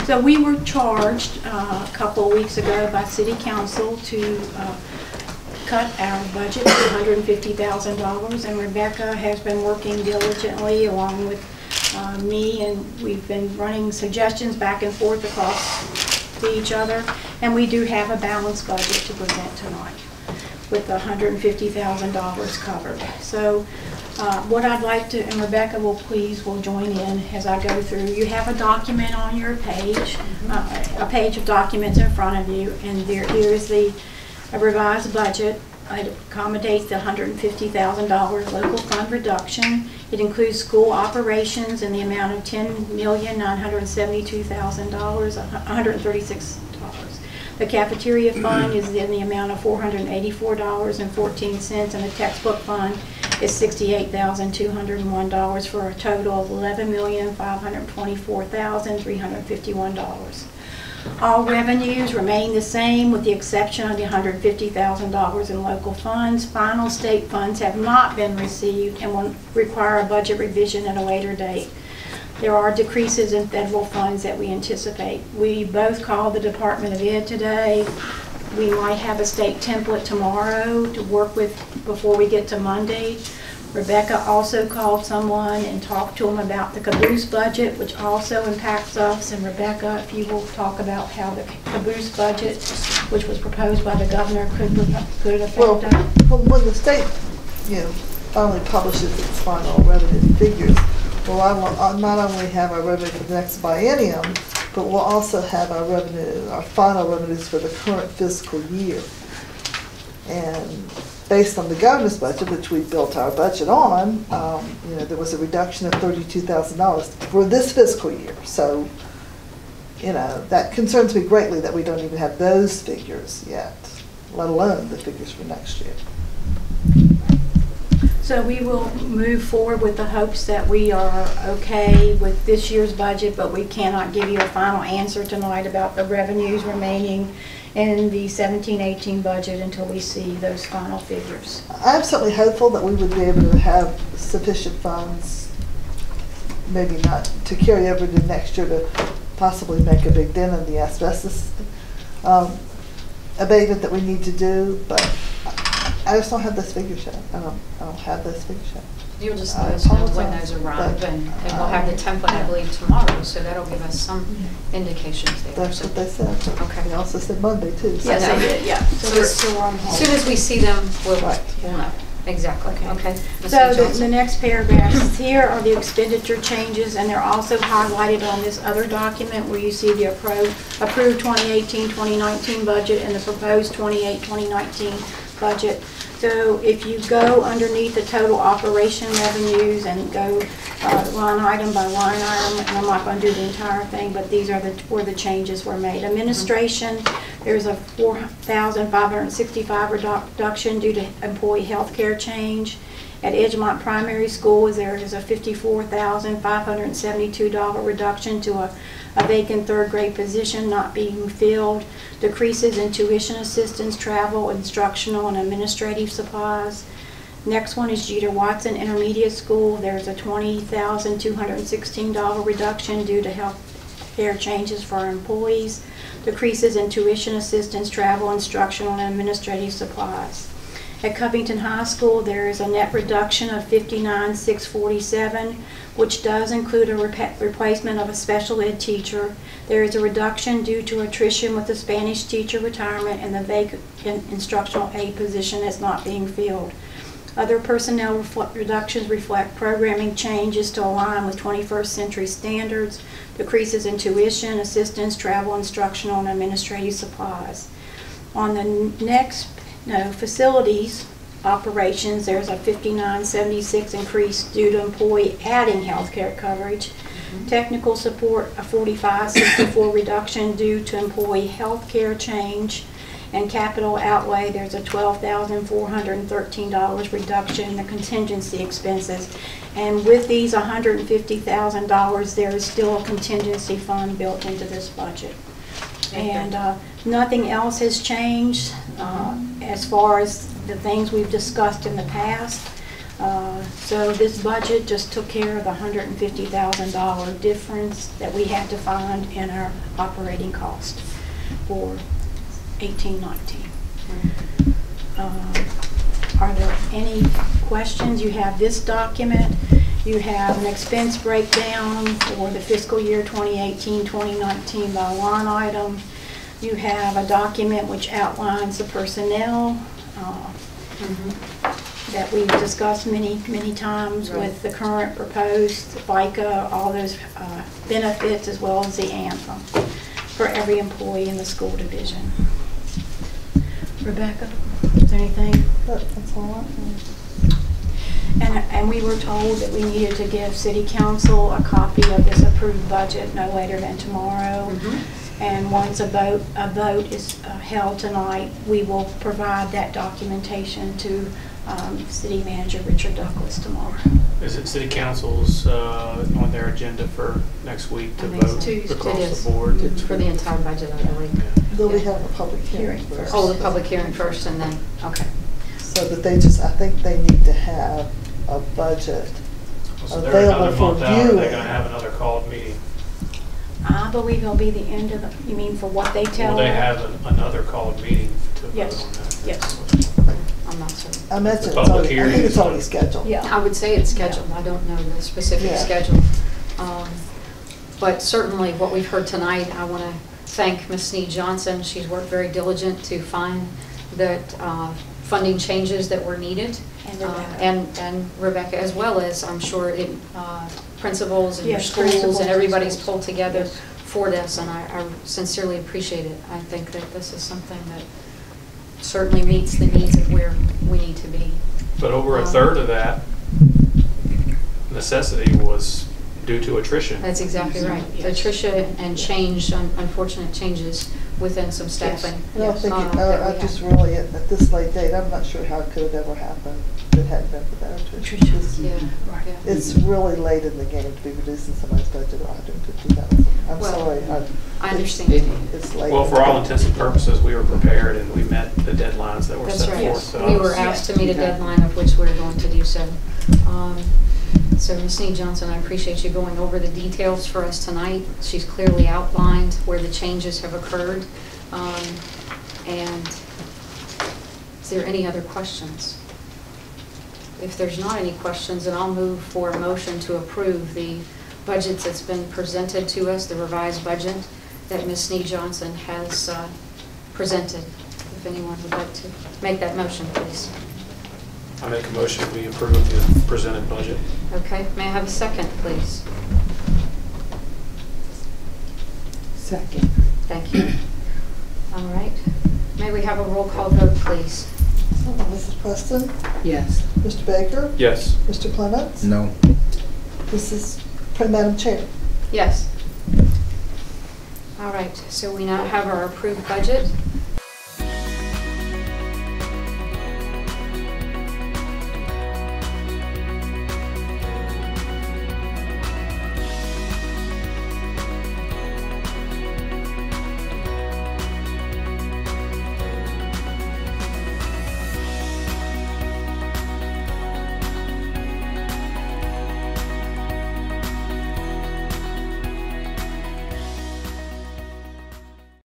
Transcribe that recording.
So we were charged a couple of weeks ago by City Council to cut our budget to $150,000, and Rebecca has been working diligently along with me, and we've been running suggestions back and forth across to each other, and we do have a balanced budget to present tonight with $150,000 covered. So what I'd like to, and Rebecca will join in as I go through. You have a document on your page, a page of documents in front of you, and here is a revised budget. It accommodates the $150,000 local fund reduction. It includes school operations in the amount of $10,972,136. The cafeteria fund is in the amount of $484.14, and the textbook fund is $68,201 for a total of $11,524,351. All revenues remain the same with the exception of the $150,000 in local funds. Final state funds have not been received and will require a budget revision at a later date. There are decreases in federal funds that we anticipate. We both called the Department of Ed today. We might have a state template tomorrow to work with before we get to Monday. Rebecca also called someone and talked to them about the caboose budget, which also impacts us. And Rebecca, if you will talk about how the caboose budget, which was proposed by the governor, could affect us. Well, when the state, finally publishes its final revenue figures, well, I'll not only have our revenue for the next biennium, but we'll also have our final revenues for the current fiscal year. And based on the governor's budget, which we built our budget on, there was a reduction of $32,000 for this fiscal year. So, that concerns me greatly that we don't even have those figures yet, let alone the figures for next year. So we will move forward with the hopes that we are okay with this year's budget, but we cannot give you a final answer tonight about the revenues remaining in the 17-18 budget until we see those final figures. I'm certainly hopeful that we would be able to have sufficient funds, maybe not to carry over to next year to possibly make a big dent in the asbestos abatement that we need to do, but I just don't have those figures yet. I don't have those figures yet. You'll just let us know when those arrive, and we'll have the template, I believe, tomorrow, so that'll give us some indications there. That's what they said. Okay. They also said Monday, too. So. Yes, they did, yeah. So as soon as we see them, we'll know. Exactly. Okay. So the next paragraphs here are the expenditure changes, and they're also highlighted on this other document where you see the approved 2018-2019 budget and the proposed 2018-2019 budget. So if you go underneath the total operation revenues and go line item by line item, and I'm not going to do the entire thing, but these are where the changes were made. Administration, there's a $4,565 reduction due to employee health care change. At Edgemont Primary School, there is a $54,572 reduction to a vacant third grade position not being filled. Decreases in tuition assistance, travel, instructional, and administrative supplies. Next one is Jeter Watson Intermediate School. There's a $20,216 reduction due to health care changes for our employees. Decreases in tuition assistance, travel, instructional, and administrative supplies. At Covington High School, there is a net reduction of $59,647, which does include a replacement of a special ed teacher. There is a reduction due to attrition with the Spanish teacher retirement, and the vacant instructional aide position is not being filled. Other personnel reductions reflect programming changes to align with 21st century standards, decreases in tuition, assistance, travel, instructional, and administrative supplies. On the next facilities operations, there's a $59.76 increase due to employee adding health care coverage. Technical support, a $45.64 reduction due to employee health care change. And capital outlay, there's a $12,413 reduction in the contingency expenses. And with these $150,000, there is still a contingency fund built into this budget. And nothing else has changed as far as the things we've discussed in the past. So this budget just took care of the $150,000 difference that we had to find in our operating cost for 18-19. Are there any questions? You have this document. You have an expense breakdown for the fiscal year 2018-2019 by line item. You have a document which outlines the personnel that we've discussed many times with the current proposed FICA, all those benefits, as well as the anthem for every employee in the school division. Rebecca, is there anything? That's all I have. And we were told that we needed to give City Council a copy of this approved budget no later than tomorrow. And once a vote is held tonight, we will provide that documentation to City Manager Richard Douglas tomorrow. Is it City Council's on their agenda for next week to vote across the board? For the entire budget, I believe. They'll be having a public hearing first. Oh, the public hearing first and then, okay. So that they just, I think they need to have a budget So they're available another for month out, are viewing. they going to have another called meeting? I believe it'll be the end of the, you mean for what they tell Will they us? have another called meeting to vote Yes. on that? Yes. I'm not certain. I imagine The it's public already, I hearing think it's is- already scheduled. Yeah. I would say it's scheduled. I don't know the specific Yeah. schedule. But certainly what we've heard tonight, I want to thank Ms. Snead-Johnson. She's worked very diligent to find that funding changes that were needed. And Rebecca. And Rebecca, as well as I'm sure principals and your Yes, schools principals and and everybody's schools. pulled together Yes. for this, and I sincerely appreciate it. I think that this is something that certainly meets the needs of where we need to be. But over a third of that necessity was due to attrition. That's exactly right. Yes. Attrition and change, unfortunate changes within some staffing. And I think, that we I have. just really, at this late date, I'm not sure how it could have ever happened if it hadn't been for that attrition. Yeah, Right. yeah. It's really late in the game to be reducing somebody's budget of $150,000. I'm Well, sorry. I understand. It's late. Well, for all intents and purposes, we were prepared and we met the deadlines that were That's set right. forth to us. We were asked to meet a deadline of which we're going to do so. So Ms. Snead-Johnson, I appreciate you going over the details for us tonight. She's clearly outlined where the changes have occurred. And is there any other questions? If there's not any questions, then I'll move for a motion to approve the budget that's been presented to us, the revised budget that Ms. Snead-Johnson has presented. If anyone would like to make that motion, please. I make a motion we approve the presented budget. Okay, may I have a second, please? Second. Thank you. All right. May we have a roll call vote, please? Mrs. Preston? Yes. Mr. Baker? Yes. Mr. Clemons? No. Madam Chair? Yes. All right, so we now have our approved budget.